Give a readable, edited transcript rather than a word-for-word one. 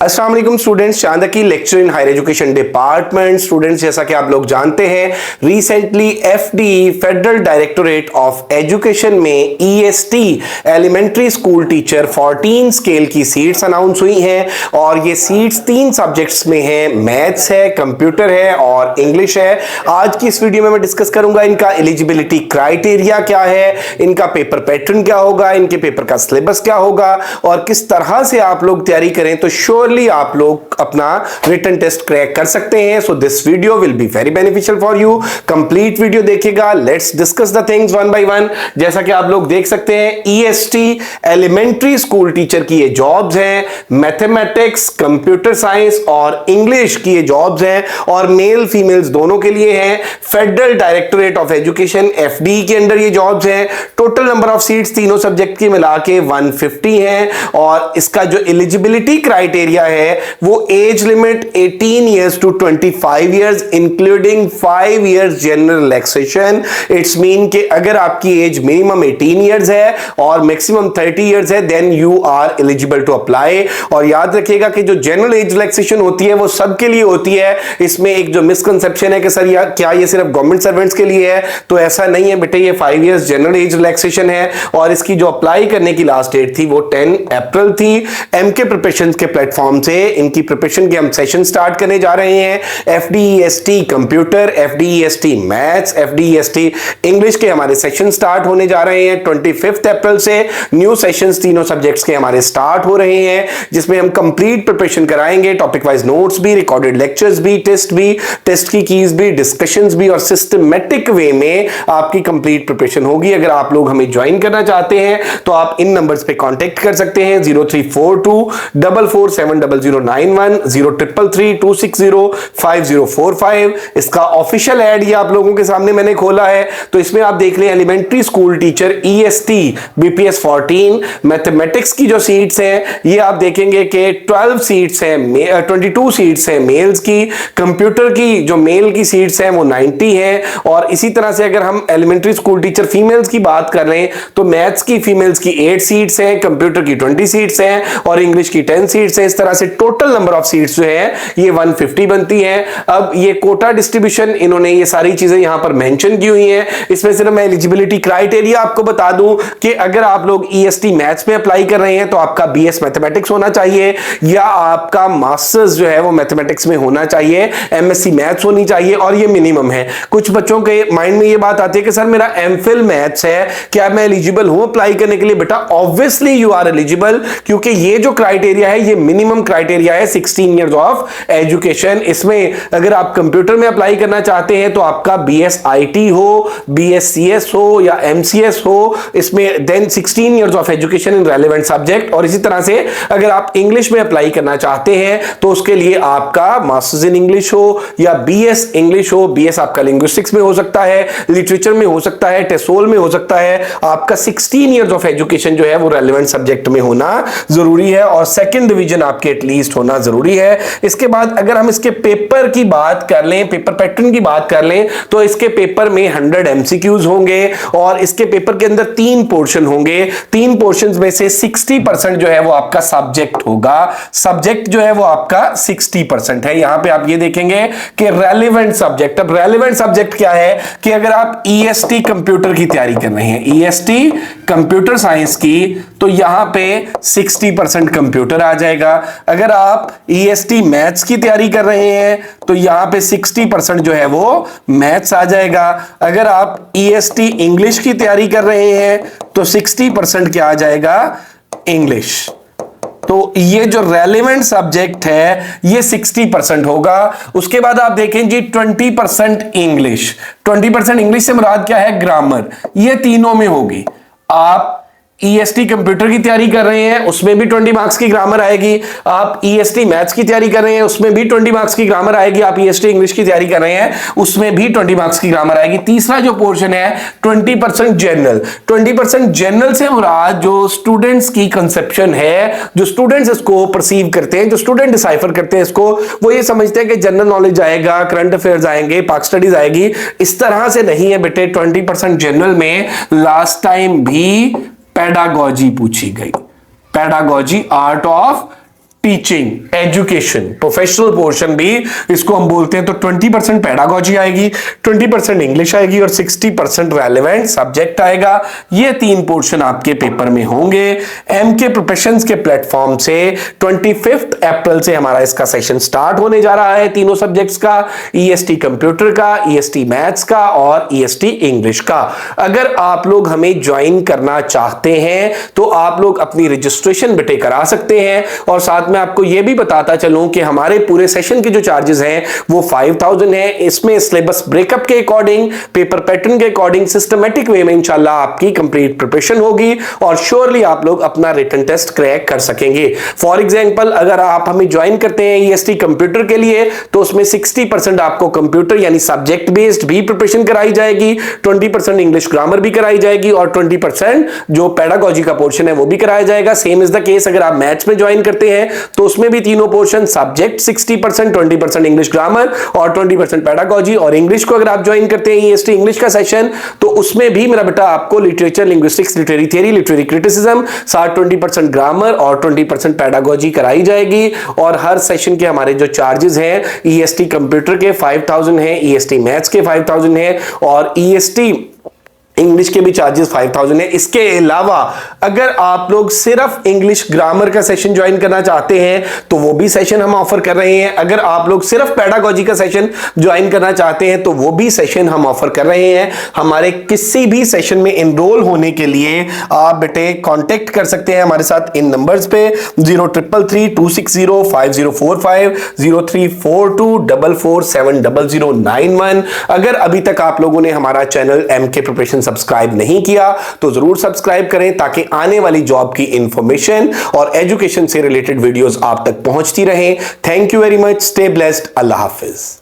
अस्सलाम वालेकुम स्टूडेंट्स, चांदकी lecturer in higher education department. Students, जैसा कि आप लोग जानते हैं, recently FD federal directorate of education में EST elementary school teacher 14 scale की सीट्स अनाउंस हुई हैं और ये सीट्स 3 सब्जेक्ट्स में हैं, मैथ्स है, कंप्यूटर है और इंग्लिश है। आज की इस वीडियो में मैं डिस्कस करूंगा इनका एलिजिबिलिटी क्राइटेरिया क्या है, इनका पेपर पैटर्न क्या होगा, इनके पेपर का सिलेबस क्या होगा और किस तरह से आप लोग तैयारी करें तो श्योरली आप लोग अपना रिटन टेस्ट क्रैक कर सकते हैं। So this video will be very beneficial for you. Complete video देखिएगा। Let's discuss the things one by one. जैसा कि आप लोग देख सकते हैं, ईएसटी एलिमेंट्री स्कूल टीचर की ये जॉब्स हैं, मैथमेटिक्स, कंप्यूटर साइंस और इंग्लिश की ये जॉब्स हैं और मेल फीमेल्स दोनों के लिए हैं। Federal directorate of education FD के अंडर ये जॉब्स हैं। टोटल नंबर ऑफ सीट्स तीनों सब्जेक्ट की मिला के 150 हैं और इसका जो एलिजिबिलिटी क्राइटेरिया है वो age limit 18 years to 25 years including 5 years general relaxation. It's mean कि अगर आपकी एज मिनिमम 18 इयर्स है और मैक्सिमम 30 इयर्स है then you are eligible to apply. और याद रखिएगा कि जो जनरल एज रिलैक्सेशन होती है वो सबके लिए होती है। इसमें एक जो मिसकंसेप्शन है कि सर क्या ये सिर्फ गवर्नमेंट सर्वेंट्स के लिए है, तो ऐसा नहीं है बेटे। ये 5 इयर्स जनरल एज रिलैक्सेशन है और इसकी जो अप्लाई करने की लास्ट डेट थी वो 10 अप्रैल थी। एमके प्रिपरेशन के प्लेटफॉर्म से इनकी प्रिपरेशन के हम सेशन स्टार्ट करने जा रहे हैं। एफडीईएसटी कंप्यूटर, एफडीईएसटी मैथ्स, एफडीईएसटी इंग्लिश के हमारे सेशन स्टार्ट होने जा रहे हैं 25 अप्रैल से। न्यू सेशंस तीनों सब्जेक्ट्स के हमारे स्टार्ट हो रहे हैं जिसमें हम कंप्लीट प्रिपरेशन कराएंगे। टॉपिक वाइज नोट्स भी, रिकॉर्डेड लेक्चर्स भी, टेस्ट की कीज भी, डिस्कशंस भी और सिस्टमैटिक वे में आपकी कंप्लीट प्रिपरेशन होगी। अगर आप लोग हमें ज्वाइन करना चाहते हैं तो आप इन नंबर्स पे कांटेक्ट कर सकते हैं 0342 447091 0333260545। इसका ऑफिशियल ऐड ये आप लोगों के सामने मैंने खोला है, तो इसमें आप देख लें elementary school teacher EST BPS 14 mathematics की जो सीट्स हैं ये आप देखेंगे कि 12 सीट्स हैं, 22 सीट्स हैं मेल्स की। कंप्यूटर की जो मेल की सीट्स हैं वो 90 हैं और इसी तरह से अगर हम एलिमेंट्री स्कूल टीचर फीमेल्स की बात कर रहे हैं तो मैथ्स की फीमेल्स की 8 सीट्स हैं, कंप्यूटर की 20 सीट्स हैं और इंग्लिश की 10 सीट्स हैं। इस तरह से टोटल नंबर ऑफ सीट्स जो है ये 150 बनती हैं। अब ये कोटा डिस्ट्रीब्यूशन इन्होंने ये सारी चीजें यहां पर मेंशन की हुई हैं। इसमें सिर्फ मैं एलिजिबिलिटी क्राइटेरिया आपको बता दूं कि अगर आप लोग ईएसटी मैथ्स में अप्लाई कर रहे हैं तो आपका बीएस मैथमेटिक्स होना चाहिए या आपका मास्टर्स जो है वो मैथमेटिक्स में होना चाहिए, एमएससी मैथ्स होनी चाहिए और ये मिनिमम है। कुछ बच्चों के माइंड में ये बात आती है कि सर मेरा एमफिल मैथ्स है, क्या मैं एलिजिबल हूं अप्लाई करने के लिए? बेटा ऑब्वियसली यू आर एलिजिबल, क्योंकि ये जो क्राइटेरिया है ये मिनिमम क्राइटेरिया है 16 इयर्स ऑफ एजुकेशन। इसमें अगर आप कंप्यूटर में अप्लाई करना चाहते हैं तो आपका बीएस आईटी हो, बीएससीएस हो या एमसीएस हो, इसमें then 16 years of education in relevant subject. और इसी तरह से अगर आप इंग्लिश में अप्लाई करना चाहते हैं तो उसके लिए आपका मास्टर्स इन इंग्लिश हो या बीएस इंग्लिश हो। बीएस आपका लिंग्विस्टिक्स में हो सकता है, लिटरेचर में हो सकता है, टेसोल में हो सकता है। आपका 16 इयर्स ऑफ एजुकेशन जो है वो रेलेवेंट सब्जेक्ट में होना जरूरी है और सेकंड डिवीजन आपके एटलीस्ट होना जरूरी है। इसके बाद अगर हम इसके पेपर की बात कर लें, पेपर पैटर्न की बात कर लें, तो इसके पेपर में 100 एमसीक्यूज होंगे और इसके पेपर के अंदर 3 पोर्शन होंगे। 3 पोर्शंस में से 60% जो है वो आपका सब्जेक्ट होगा। सब्जेक्ट जो है वो आपका 60% है। यहां पे आप ये देखेंगे कि रेलेवेंट सब्जेक्ट। अब रेलेवेंट सब्जेक्ट क्या है कि अगर आप ईएसटी कंप्यूटर की तैयारी कर रहे हैं, ईएसटी कंप्यूटर साइंस की, तो यहां पे 60% कंप्यूटर आ जाएगा। अगर आप ईएसटी मैथ्स की तैयारी कर रहे हैं तो यहां पे 60% जो है वो मैथ्स आ जाएगा। अगर आप ईएसटी इंग्लिश की तैयारी कर रहे हैं तो 60% क्या आ जाएगा? इंग्लिश। तो ये जो रेलेवेंट सब्जेक्ट है ये 60% होगा। उसके बाद आप देखें जी 20% इंग्लिश। 20% इंग्लिश से मुराद क्या है? ग्रामर। ये तीनों में होगी। आप ईएसटी कंप्यूटर की तैयारी कर रहे हैं उसमें भी 20 मार्क्स की ग्रामर आएगी। आप ईएसटी मैथ्स की तैयारी कर रहे हैं उसमें भी 20 मार्क्स की ग्रामर आएगी। आप ईएसटी इंग्लिश की तैयारी कर रहे हैं उसमें भी 20 मार्क्स की ग्रामर आएगी। तीसरा जो पोर्शन है 20% जनरल। 20% जनरल से मुराद जो स्टूडेंट्स की कंसेप्शन है, जो स्टूडेंट्स इसको परसीव करते हैं, जो स्टूडेंट डिसाइफर करते हैं इसको, वो ये समझते हैं कि जनरल नॉलेज आएगा, करंट अफेयर्स आएंगे, पाक स्टडीज आएगी। इस तरह से नहीं है बेटे। 20% जनरल में लास्ट टाइम भी पेडागोजी पूछी गई। Pedagogy, art of teaching education professional portion भी इसको हम बोलते हैं। तो 20% पेडागोजी आएगी, 20% इंग्लिश आएगी और 60% रेलेवेंट सब्जेक्ट आएगा। ये 3 पोर्शन आपके पेपर में होंगे। एमके प्रोफेशंस के प्लेटफॉर्म से 25 अप्रैल से हमारा इसका सेशन स्टार्ट होने जा रहा है, तीनों सब्जेक्ट्स का, ईएसटी कंप्यूटर का, ईएसटी मैथ्स का और ईएसटी इंग्लिश का। अगर आप लोग हमें ज्वाइन करना चाहते हैं तो आप लोग अपनी रजिस्ट्रेशन बेटे करा सकते हैं। और साथ मैं आपको यह भी बताता चलूं कि हमारे पूरे सेशन के जो चार्जेस हैं वो 5000 है। इसमें सिलेबस ब्रेकअप के अकॉर्डिंग, पेपर पैटर्न के अकॉर्डिंग, सिस्टमैटिक वे में इंशाल्लाह आपकी कंप्लीट प्रिपरेशन होगी और श्योरली आप लोग अपना रिटन टेस्ट क्रैक कर सकेंगे। फॉर एग्जांपल, अगर आप हमें ज्वाइन करते हैं ईएसटी कंप्यूटर के लिए तो उसमें 60% आपको कंप्यूटर यानी सब्जेक्ट बेस्ड भी प्रिपरेशन कराई जाएगी, 20% इंग्लिश ग्रामर भी कराई जाएगी और 20% जो पेडागोजी का पोर्शन है वो भी कराया जाएगा। सेम इज द केस अगर आप मैथ्स में ज्वाइन करते हैं तो उसमें भी तीनों पोर्शन सब्जेक्ट 60%, 20% इंग्लिश ग्रामर और 20% पेडागोजी। और इंग्लिश को अगर आप ज्वाइन करते हैं ईएसटी इंग्लिश का सेशन तो उसमें भी मेरा बेटा आपको literature, linguistics, literary theory, literary criticism, 20% grammar और 20% पेडागोजी कराई जाएगी। और हर सेशन के हमारे जो चार्जेस हैं, ईएसटी कंप्यूटर के 5000 हैं, ईएसटी मैथ्स के 5000 हैं और ईएसटी इंग्लिश के भी चार्जेस 5000 है। इसके अलावा अगर आप लोग सिर्फ इंग्लिश ग्रामर का सेशन ज्वाइन करना चाहते हैं तो वो भी सेशन हम ऑफर कर रहे हैं। अगर आप लोग सिर्फ पेडागोजी का सेशन ज्वाइन करना चाहते हैं तो वो भी सेशन हम ऑफर कर रहे हैं। हमारे किसी भी सेशन में एनरोल होने के लिए आप बेटे कांटेक्ट कर सकते हैं हमारे साथ इन नंबर्स पे 033326050450, 0342447091। अगर अभी तक आप लोगों ने हमारा चैनल एमके प्रिपरेशन सब्सक्राइब नहीं किया तो जरूर सब्सक्राइब करें ताकि आने वाली जॉब की इंफॉर्मेशन और एजुकेशन से रिलेटेड वीडियोस आप तक पहुंचती रहें। Thank you very much, stay blessed, Allah Hafiz.